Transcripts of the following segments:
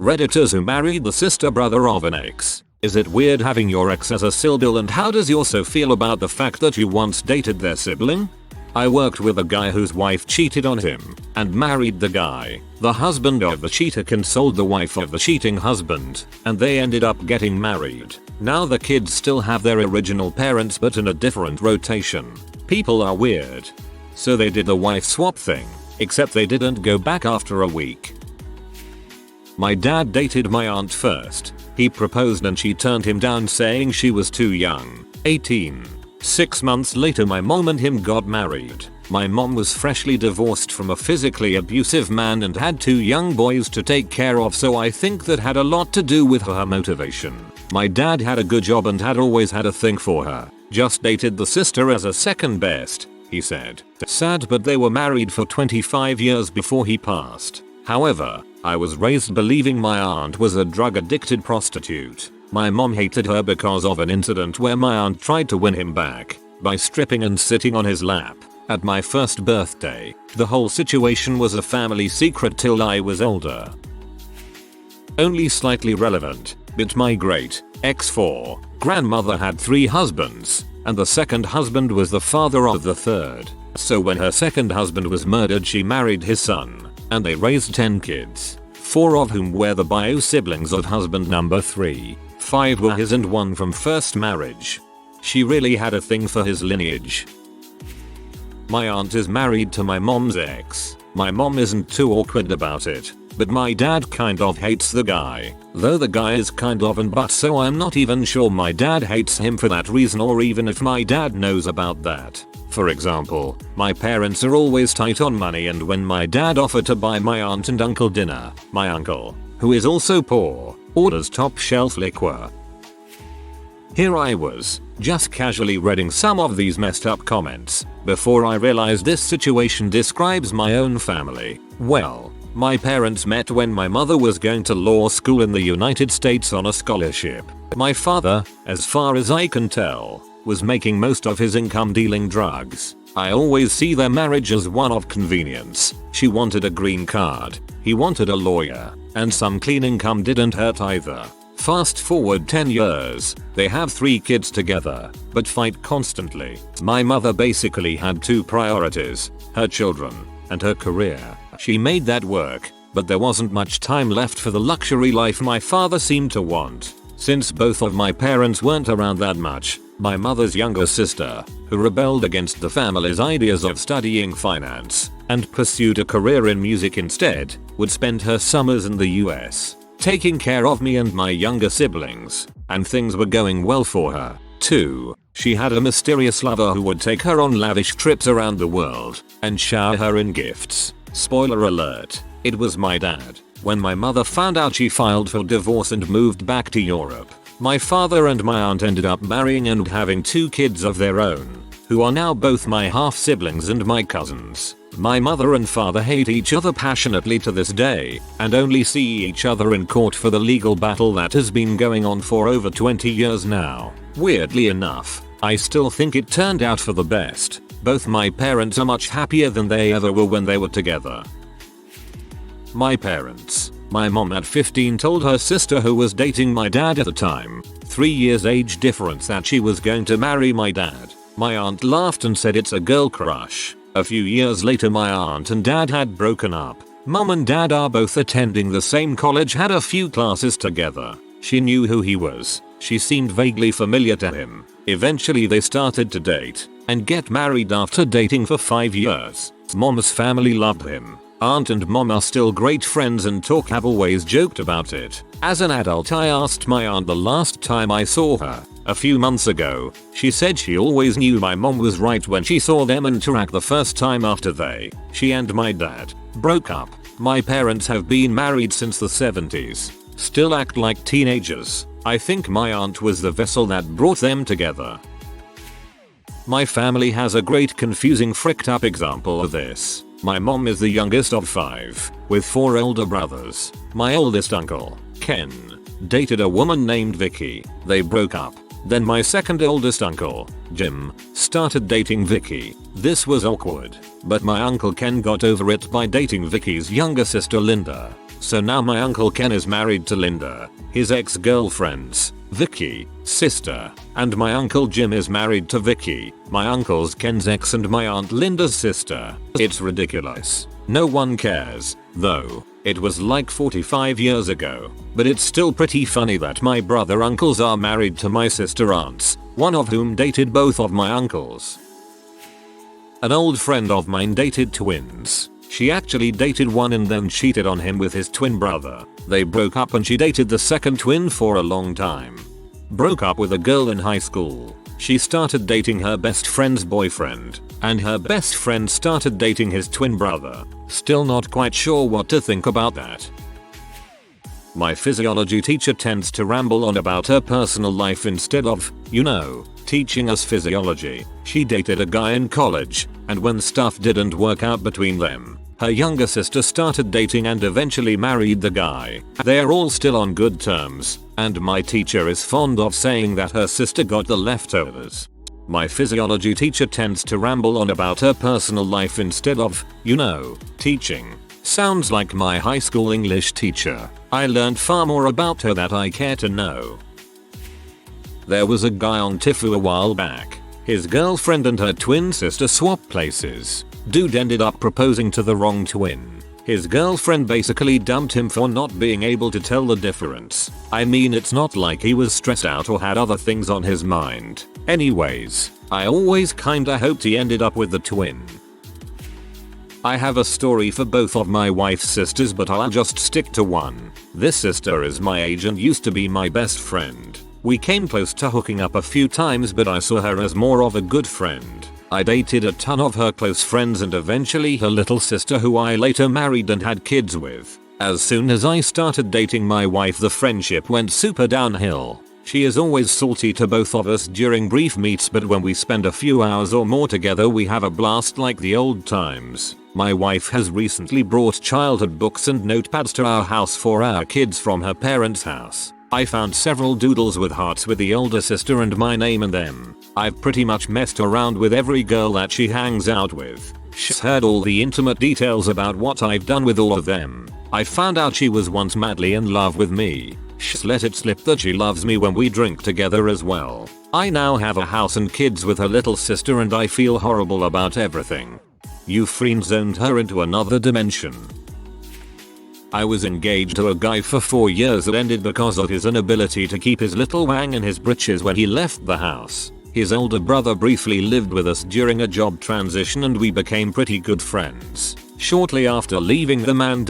Redditors who married the sister brother of an ex. Is it weird having your ex as a sibling, and how does you so feel about the fact that you once dated their sibling? I worked with a guy whose wife cheated on him and married the guy. The husband of the cheater consoled the wife of the cheating husband and they ended up getting married. Now the kids still have their original parents but in a different rotation. People are weird. So they did the wife swap thing, except they didn't go back after a week. My dad dated my aunt first. He proposed and she turned him down saying she was too young, 18. 6 months later my mom and him got married. My mom was freshly divorced from a physically abusive man and had 2 young boys to take care of, so I think that had a lot to do with her motivation. My dad had a good job and had always had a thing for her. Just dated the sister as a second best, he said. Sad, but they were married for 25 years before he passed. However, I was raised believing my aunt was a drug-addicted prostitute. My mom hated her because of an incident where my aunt tried to win him back by stripping and sitting on his lap at my first birthday. The whole situation was a family secret till I was older. Only slightly relevant, but my great ex-4 grandmother had 3 husbands, and the second husband was the father of the third. So when her second husband was murdered, she married his son, and they raised 10 kids, 4 of whom were the bio siblings of husband number 3. 5 were his and 1 from first marriage. She really had a thing for his lineage. My aunt is married to my mom's ex. My mom isn't too awkward about it, but my dad kind of hates the guy. Though the guy is kind of an butt, so I'm not even sure my dad hates him for that reason, or even if my dad knows about that. For example, my parents are always tight on money, and when my dad offered to buy my aunt and uncle dinner, my uncle, who is also poor, orders top shelf liquor. Here I was, just casually reading some of these messed up comments, before I realized this situation describes my own family. Well, my parents met when my mother was going to law school in the United States on a scholarship. My father, as far as I can tell, was making most of his income dealing drugs. I always see their marriage as one of convenience. She wanted a green card, he wanted a lawyer, and some clean income didn't hurt either. Fast forward 10 years, they have 3 kids together, but fight constantly. My mother basically had 2 priorities, her children and her career. She made that work, but there wasn't much time left for the luxury life my father seemed to want. Since both of my parents weren't around that much, my mother's younger sister, who rebelled against the family's ideas of studying finance and pursued a career in music instead, would spend her summers in the US, taking care of me and my younger siblings, and things were going well for her, too. She had a mysterious lover who would take her on lavish trips around the world and shower her in gifts. Spoiler alert, it was my dad. When my mother found out, she filed for divorce and moved back to Europe. My father and my aunt ended up marrying and having 2 kids of their own, who are now both my half-siblings and my cousins. My mother and father hate each other passionately to this day, and only see each other in court for the legal battle that has been going on for over 20 years now. Weirdly enough, I still think it turned out for the best. Both my parents are much happier than they ever were when they were together. My parents. My mom at 15 told her sister, who was dating my dad at the time, 3 years age difference, that she was going to marry my dad. My aunt laughed and said it's a girl crush. A few years later my aunt and dad had broken up. Mom and dad are both attending the same college, had a few classes together. She knew who he was. She seemed vaguely familiar to him. Eventually they started to date and get married after dating for 5 years. Mom's family loved him. Aunt and mom are still great friends and have always joked about it. As an adult, I asked my aunt the last time I saw her, a few months ago. She said she always knew my mom was right when she saw them interact the first time after she and my dad broke up. My parents have been married since the 70s. Still act like teenagers. I think my aunt was the vessel that brought them together. My family has a great confusing fricked up example of this. My mom is the youngest of 5, with 4 older brothers. My oldest uncle, Ken, dated a woman named Vicky. They broke up. Then my second oldest uncle, Jim, started dating Vicky. This was awkward, but my uncle Ken got over it by dating Vicky's younger sister Linda. So now my Uncle Ken is married to Linda, his ex-girlfriend's, Vicky, sister, and my Uncle Jim is married to Vicky, my Uncle's Ken's ex and my Aunt Linda's sister. It's ridiculous. No one cares, though. It was like 45 years ago, but it's still pretty funny that my brother uncles are married to my sister aunts, one of whom dated both of my uncles. An old friend of mine dated twins. She actually dated one and then cheated on him with his twin brother. They broke up and she dated the second twin for a long time. Broke up with a girl in high school. She started dating her best friend's boyfriend, and her best friend started dating his twin brother. Still not quite sure what to think about that. My physiology teacher tends to ramble on about her personal life instead of, teaching us physiology. She dated a guy in college, and when stuff didn't work out between them, her younger sister started dating and eventually married the guy. They're all still on good terms, and my teacher is fond of saying that her sister got the leftovers. My physiology teacher tends to ramble on about her personal life instead of, teaching. Sounds like my high school English teacher. I learned far more about her that I care to know. There was a guy on Tifu a while back. His girlfriend and her twin sister swapped places. Dude ended up proposing to the wrong twin. His girlfriend basically dumped him for not being able to tell the difference. I mean, it's not like he was stressed out or had other things on his mind. Anyways, I always kinda hoped he ended up with the twin. I have a story for both of my wife's sisters, but I'll just stick to one. This sister is my age and used to be my best friend. We came close to hooking up a few times, but I saw her as more of a good friend. I dated a ton of her close friends and eventually her little sister, who I later married and had kids with. As soon as I started dating my wife, the friendship went super downhill. She is always salty to both of us during brief meets, but when we spend a few hours or more together we have a blast like the old times. My wife has recently brought childhood books and notepads to our house for our kids from her parents' house. I found several doodles with hearts with the older sister and my name in them. I've pretty much messed around with every girl that she hangs out with. She's heard all the intimate details about what I've done with all of them. I found out she was once madly in love with me. She's let it slip that she loves me when we drink together as well. I now have a house and kids with her little sister and I feel horrible about everything. You friend zoned her into another dimension. I was engaged to a guy for 4 years that ended because of his inability to keep his little wang in his britches when he left the house. His older brother briefly lived with us during a job transition and we became pretty good friends. Shortly after leaving the man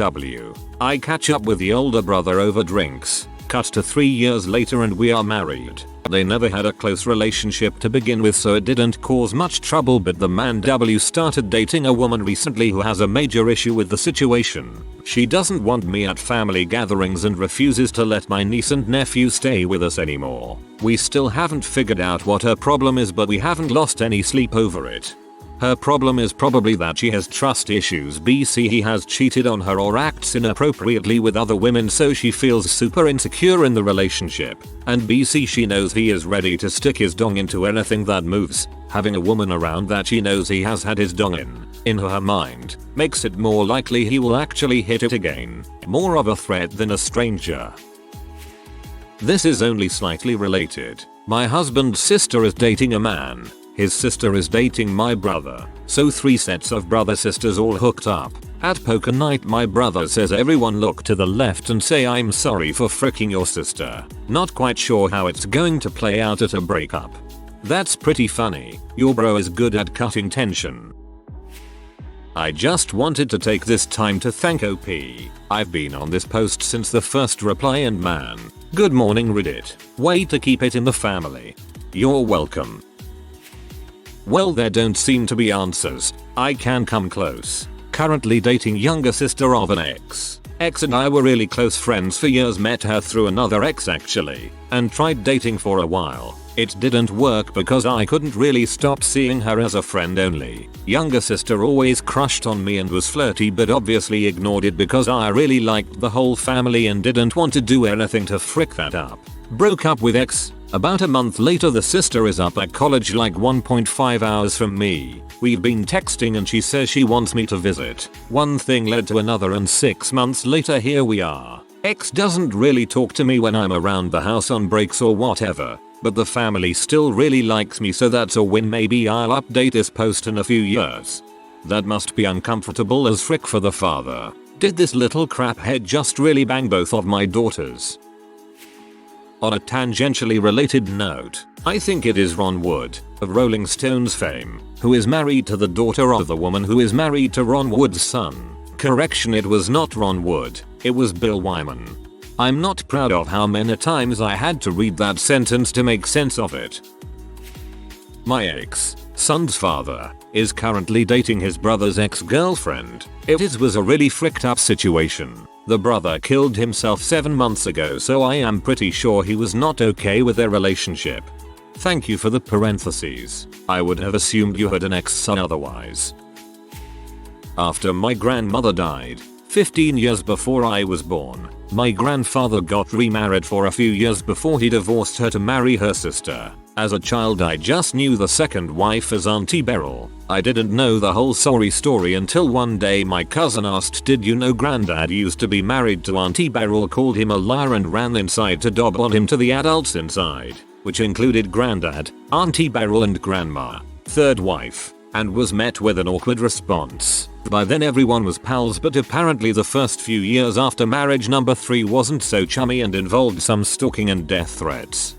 I catch up with the older brother over drinks. Cut to 3 years later and we are married. They never had a close relationship to begin with, so it didn't cause much trouble, but the man started dating a woman recently who has a major issue with the situation. She doesn't want me at family gatherings and refuses to let my niece and nephew stay with us anymore. We still haven't figured out what her problem is, but we haven't lost any sleep over it. Her problem is probably that she has trust issues. He has cheated on her or acts inappropriately with other women, so she feels super insecure in the relationship. And she knows he is ready to stick his dong into anything that moves. Having a woman around that she knows he has had his dong in her mind, makes it more likely he will actually hit it again. More of a threat than a stranger. This is only slightly related. My husband's sister is dating a man. His sister is dating my brother, so 3 sets of brother-sisters all hooked up. At poker night my brother says everyone look to the left and say I'm sorry for fricking your sister. Not quite sure how it's going to play out at a breakup. That's pretty funny. Your bro is good at cutting tension. I just wanted to take this time to thank OP. I've been on this post since the first reply and man, good morning Reddit. Way to keep it in the family. You're welcome. Well, there don't seem to be answers. I can come close. Currently dating younger sister of an ex. Ex and I were really close friends for years, met her through another ex actually, and tried dating for a while. It didn't work because I couldn't really stop seeing her as a friend only. Younger sister always crushed on me and was flirty, but obviously ignored it because I really liked the whole family and didn't want to do anything to frick that up. Broke up with ex. About a month later the sister is up at college like 1.5 hours from me. We've been texting and she says she wants me to visit. One thing led to another and 6 months later here we are. Ex doesn't really talk to me when I'm around the house on breaks or whatever, but the family still really likes me, so that's a win. Maybe I'll update this post in a few years. That must be uncomfortable as frick for the father. Did this little craphead just really bang both of my daughters? On a tangentially related note, I think it is Ron Wood, of Rolling Stones fame, who is married to the daughter of the woman who is married to Ron Wood's son. Correction, it was not Ron Wood, it was Bill Wyman. I'm not proud of how many times I had to read that sentence to make sense of it. My ex-son's father is currently dating his brother's ex-girlfriend. It was a really fricked up situation. The brother killed himself 7 months ago, so I am pretty sure he was not okay with their relationship. Thank you for the parentheses. I would have assumed you had an ex-son otherwise. After my grandmother died, 15 years before I was born, my grandfather got remarried for a few years before he divorced her to marry her sister. As a child I just knew the second wife as Auntie Beryl. I didn't know the whole sorry story until one day my cousin asked, did you know Granddad used to be married to Auntie Beryl, called him a liar and ran inside to dob on him to the adults inside, which included Granddad, Auntie Beryl and Grandma, third wife, and was met with an awkward response. By then everyone was pals, but apparently the first few years after marriage number 3 wasn't so chummy and involved some stalking and death threats.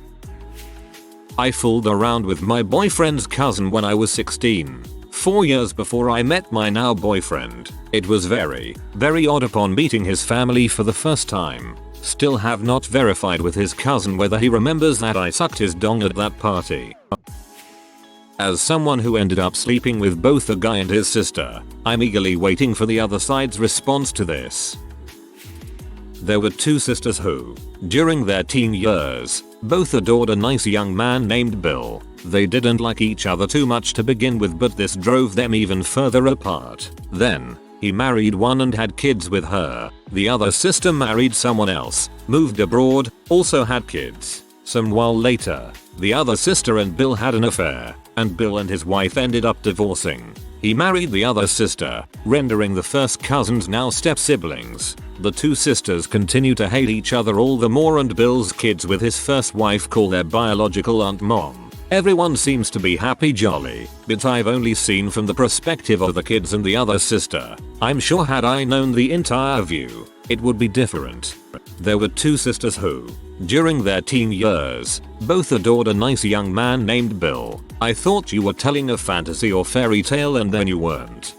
I fooled around with my boyfriend's cousin when I was 16, 4 years before I met my now boyfriend. It was very odd upon meeting his family for the first time. Still have not verified with his cousin whether he remembers that I sucked his dong at that party. As someone who ended up sleeping with both the guy and his sister, I'm eagerly waiting for the other side's response to this. There were 2 sisters who, during their teen years, both adored a nice young man named Bill. They didn't like each other too much to begin with, but this drove them even further apart. Then, he married one and had kids with her. The other sister married someone else, moved abroad, also had kids. Some while later, the other sister and Bill had an affair, and Bill and his wife ended up divorcing. He married the other sister, rendering the first cousins now step-siblings. The 2 sisters continue to hate each other all the more, and Bill's kids with his first wife call their biological aunt mom. Everyone seems to be happy jolly, but I've only seen from the perspective of the kids and the other sister. I'm sure had I known the entire view, it would be different. There were 2 sisters who, during their teen years, both adored a nice young man named Bill. I thought you were telling a fantasy or fairy tale, and then you weren't.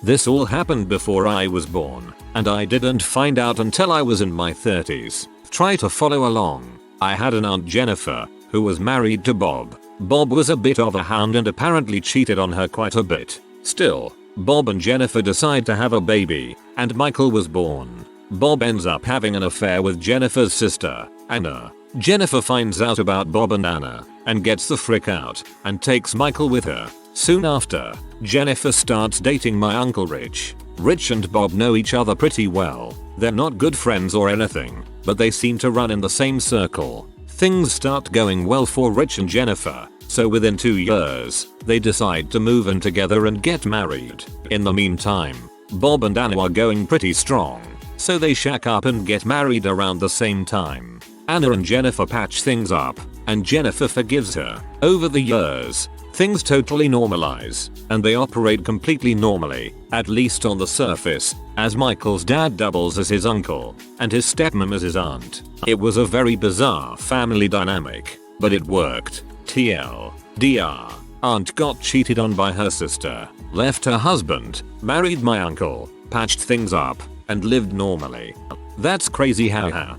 This all happened before I was born, and I didn't find out until I was in my 30s. Try to follow along. I had an aunt Jennifer, who was married to Bob. Bob was a bit of a hound and apparently cheated on her quite a bit. Still, Bob and Jennifer decide to have a baby, and Michael was born. Bob ends up having an affair with Jennifer's sister, Anna. Jennifer finds out about Bob and Anna, and gets the frick out, and takes Michael with her. Soon after, Jennifer starts dating my Uncle Rich. Rich and Bob know each other pretty well. They're not good friends or anything, but they seem to run in the same circle. Things start going well for Rich and Jennifer, so within 2 years, they decide to move in together and get married. In the meantime, Bob and Anna are going pretty strong, so they shack up and get married around the same time. Anna and Jennifer patch things up, and Jennifer forgives her. Over the years, things totally normalize, and they operate completely normally, at least on the surface, as Michael's dad doubles as his uncle, and his stepmom as his aunt. It was a very bizarre family dynamic, but it worked. TLDR. Aunt got cheated on by her sister, left her husband, married my uncle, patched things up, and lived normally. That's crazy. Haha.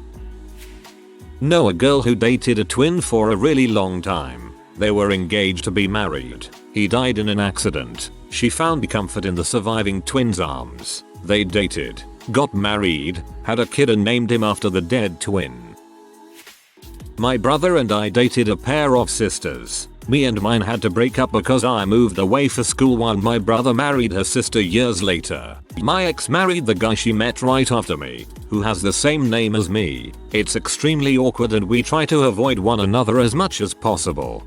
Know a girl who dated a twin for a really long time. They were engaged to be married. He died in an accident. She found comfort in the surviving twin's arms. They dated, got married, had a kid and named him after the dead twin. My brother and I dated a pair of sisters. Me and mine had to break up because I moved away for school while my brother married her sister years later. My ex married the guy she met right after me, who has the same name as me. It's extremely awkward and we try to avoid one another as much as possible.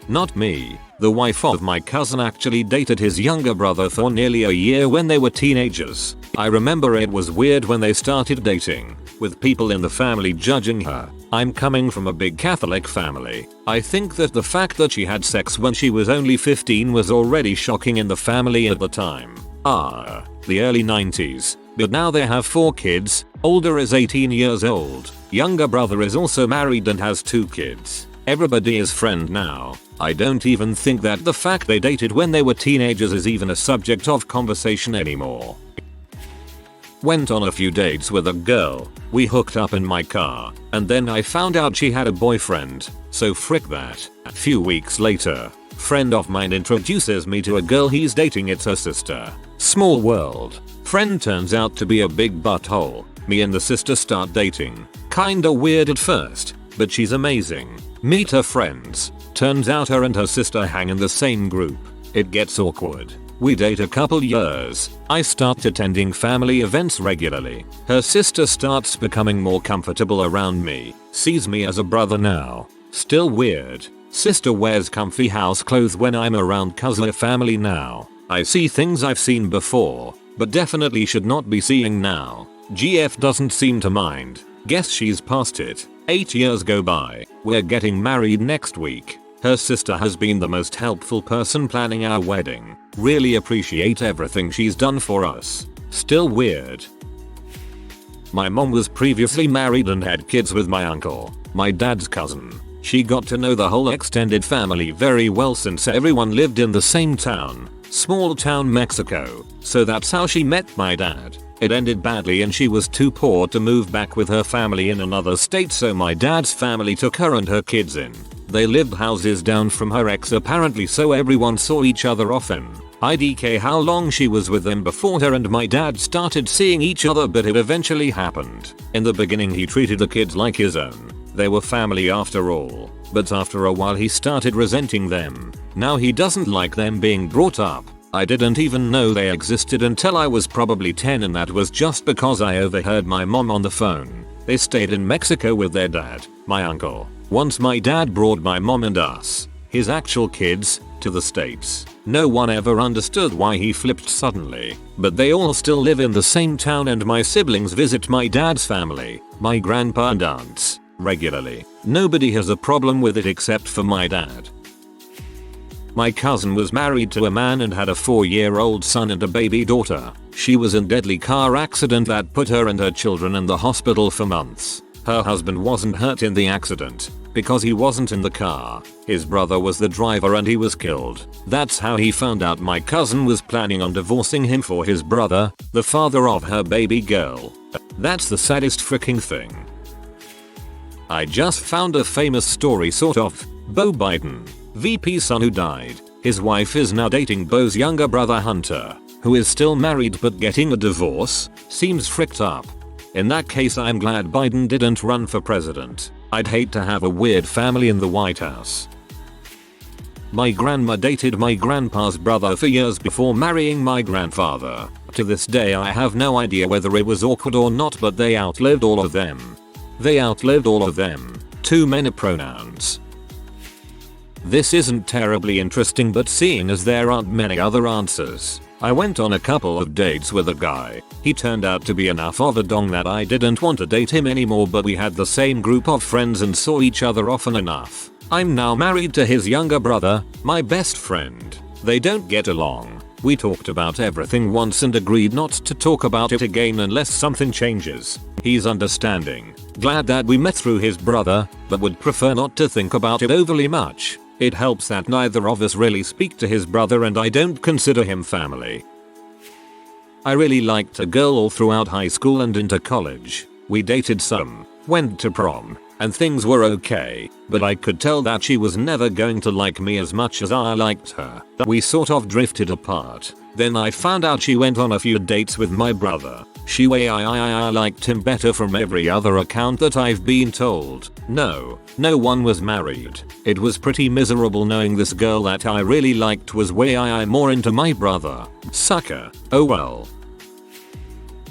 Not me. The wife of my cousin actually dated his younger brother for nearly a year when they were teenagers. I remember it was weird when they started dating, with people in the family judging her. I'm coming from a big Catholic family. I think that the fact that she had sex when she was only 15 was already shocking in the family at the time. The early 90s. But now they have 4 kids, older is 18 years old, younger brother is also married and has 2 kids. Everybody is friend now. I don't even think that the fact they dated when they were teenagers is even a subject of conversation anymore. Went on a few dates with a girl, we hooked up in my car, and then I found out she had a boyfriend, so frick that. A few weeks later, friend of mine introduces me to a girl he's dating, it's her sister. Small world. Friend turns out to be a big butthole. Me and the sister start dating. Kinda weird at first, but she's amazing. Meet her friends. Turns out her and her sister hang in the same group. It gets awkward. We date a couple years. I start attending family events regularly. Her sister starts becoming more comfortable around me. Sees me as a brother now. Still weird. Sister wears comfy house clothes when I'm around cousin family now. I see things I've seen before, but definitely should not be seeing now. GF doesn't seem to mind. Guess she's past it. 8 years go by. We're getting married next week. Her sister has been the most helpful person planning our wedding. Really appreciate everything she's done for us. Still weird. My mom was previously married and had kids with my uncle, my dad's cousin. She got to know the whole extended family very well since everyone lived in the same town. Small town Mexico. So that's how she met my dad. It ended badly and she was too poor to move back with her family in another state, so my dad's family took her and her kids in. They lived houses down from her ex apparently, so everyone saw each other often. IDK how long she was with them before her and my dad started seeing each other, but it eventually happened. In the beginning he treated the kids like his own. They were family after all. But after a while he started resenting them. Now he doesn't like them being brought up. I didn't even know they existed until I was probably 10, and that was just because I overheard my mom on the phone. They stayed in Mexico with their dad, my uncle. Once my dad brought my mom and us, his actual kids, to the States. No one ever understood why he flipped suddenly, but they all still live in the same town and my siblings visit my dad's family, my grandpa and aunts, regularly. Nobody has a problem with it except for my dad. My cousin was married to a man and had a 4-year-old son and a baby daughter. She was in a deadly car accident that put her and her children in the hospital for months. Her husband wasn't hurt in the accident because he wasn't in the car. His brother was the driver and he was killed. That's how he found out my cousin was planning on divorcing him for his brother, the father of her baby girl. That's the saddest freaking thing. I just found a famous story sort of. Beau Biden, VP's son who died. His wife is now dating Beau's younger brother Hunter, who is still married but getting a divorce. Seems fricked up. In that case I'm glad Biden didn't run for president. I'd hate to have a weird family in the White House. My grandma dated my grandpa's brother for years before marrying my grandfather. To this day I have no idea whether it was awkward or not, but they outlived all of them. Too many pronouns. This isn't terribly interesting, but seeing as there aren't many other answers, I went on a couple of dates with a guy. He turned out to be enough of a dong that I didn't want to date him anymore, but we had the same group of friends and saw each other often enough. I'm now married to his younger brother, my best friend. They don't get along. We talked about everything once and agreed not to talk about it again unless something changes. He's understanding. Glad that we met through his brother, but would prefer not to think about it overly much. It helps that neither of us really speak to his brother and I don't consider him family. I really liked a girl all throughout high school and into college. We dated some, went to prom, and things were okay, but I could tell that she was never going to like me as much as I liked her. We sort of drifted apart. Then I found out she went on a few dates with my brother. She way I liked him better from every other account that I've been told. No one was married. It was pretty miserable knowing this girl that I really liked was way more into my brother. Sucker. Oh well.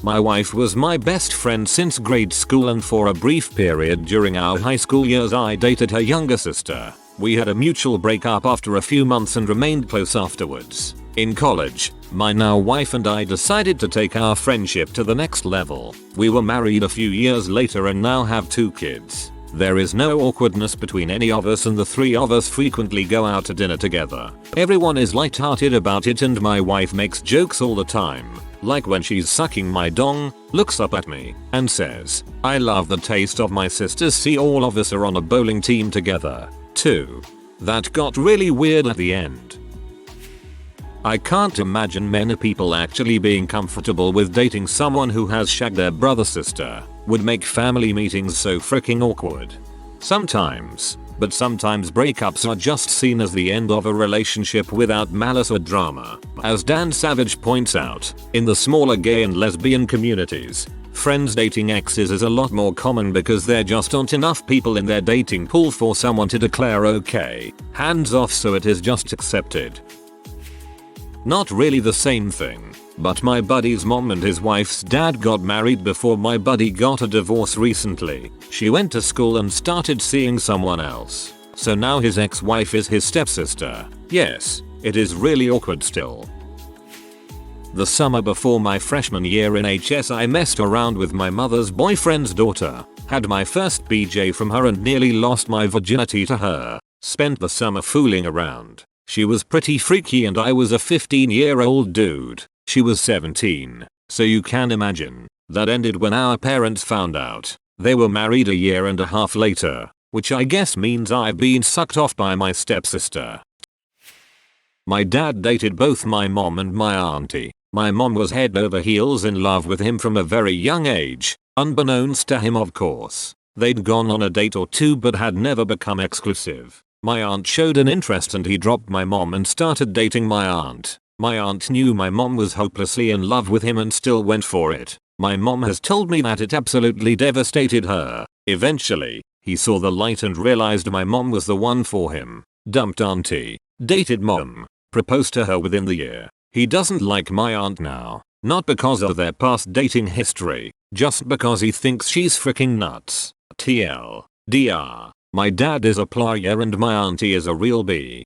My wife was my best friend since grade school, and for a brief period during our high school years I dated her younger sister. We had a mutual breakup after a few months and remained close afterwards. In college, my now wife and I decided to take our friendship to the next level. We were married a few years later and now have 2 kids. There is no awkwardness between any of us, and the 3 of us frequently go out to dinner together. Everyone is light-hearted about it, and my wife makes jokes all the time. Like when she's sucking my dong, looks up at me, and says, "I love the taste of my sisters." See, all of us are on a bowling team together, too. That got really weird at the end. I can't imagine many people actually being comfortable with dating someone who has shagged their brother sister. Would make family meetings so freaking awkward. Sometimes breakups are just seen as the end of a relationship without malice or drama. As Dan Savage points out, in the smaller gay and lesbian communities, friends dating exes is a lot more common because there just aren't enough people in their dating pool for someone to declare okay, hands off, so it is just accepted. Not really the same thing, but my buddy's mom and his wife's dad got married before my buddy got a divorce recently. She went to school and started seeing someone else. So now his ex-wife is his stepsister. Yes, it is really awkward still. The summer before my freshman year in HS, I messed around with my mother's boyfriend's daughter. Had my first BJ from her and nearly lost my virginity to her. Spent the summer fooling around. She was pretty freaky and I was a 15-year-old dude. She was 17. So you can imagine. That ended when our parents found out. They were married a year and a half later, which I guess means I've been sucked off by my stepsister. My dad dated both my mom and my auntie. My mom was head over heels in love with him from a very young age, unbeknownst to him of course. They'd gone on a date or 2 but had never become exclusive. My aunt showed an interest and he dropped my mom and started dating my aunt. My aunt knew my mom was hopelessly in love with him and still went for it. My mom has told me that it absolutely devastated her. Eventually, he saw the light and realized my mom was the one for him. Dumped auntie. Dated mom. Proposed to her within the year. He doesn't like my aunt now. Not because of their past dating history. Just because he thinks she's freaking nuts. TLDR. My dad is a player and my auntie is a real B.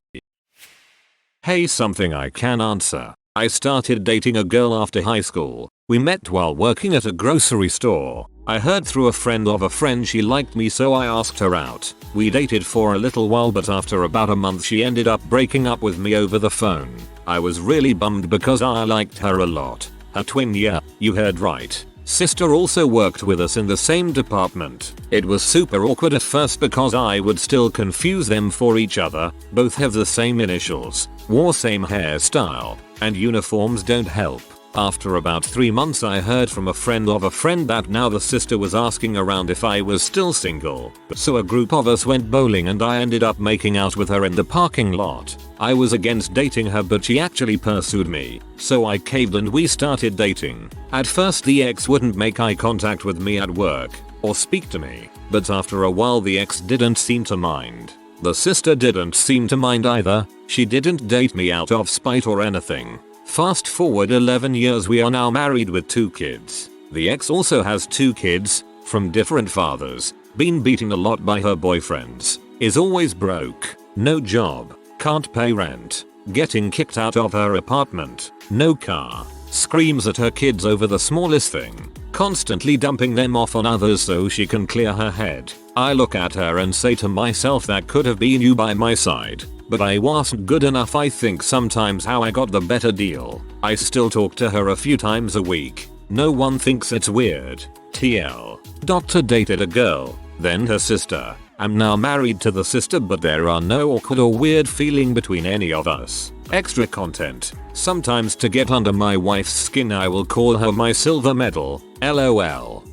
Hey, something I can answer. I started dating a girl after high school. We met while working at a grocery store. I heard through a friend of a friend she liked me, so I asked her out. We dated for a little while, but after about a month she ended up breaking up with me over the phone. I was really bummed because I liked her a lot. Her twin, yeah, you heard right, sister also worked with us in the same department. It was super awkward at first because I would still confuse them for each other. Both have the same initials, wore same hairstyle, and uniforms don't help. After about 3 months I heard from a friend of a friend that now the sister was asking around if I was still single. So a group of us went bowling and I ended up making out with her in the parking lot. I was against dating her but she actually pursued me. So I caved and we started dating. At first the ex wouldn't make eye contact with me at work or speak to me, but after a while the ex didn't seem to mind. The sister didn't seem to mind either. She didn't date me out of spite or anything. Fast forward 11 years, we are now married with 2 kids. The ex also has 2 kids, from different fathers, been beaten a lot by her boyfriends, is always broke, no job, can't pay rent, getting kicked out of her apartment, no car, screams at her kids over the smallest thing, constantly dumping them off on others so she can clear her head. I look at her and say to myself, that could have been you by my side. But I wasn't good enough. I think sometimes how I got the better deal. I still talk to her a few times a week. No one thinks it's weird. TL. Doctor dated a girl, then her sister. I'm now married to the sister, but there are no awkward or weird feeling between any of us. Extra content. Sometimes to get under my wife's skin I will call her my silver medal. LOL.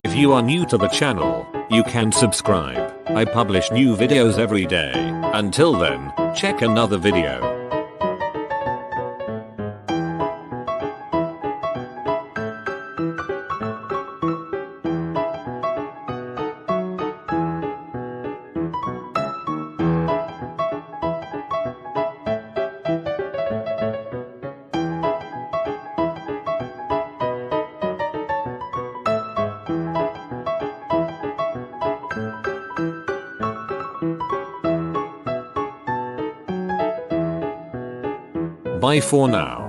If you are new to the channel, you can subscribe. I publish new videos every day. Until then, check another video. Bye for now.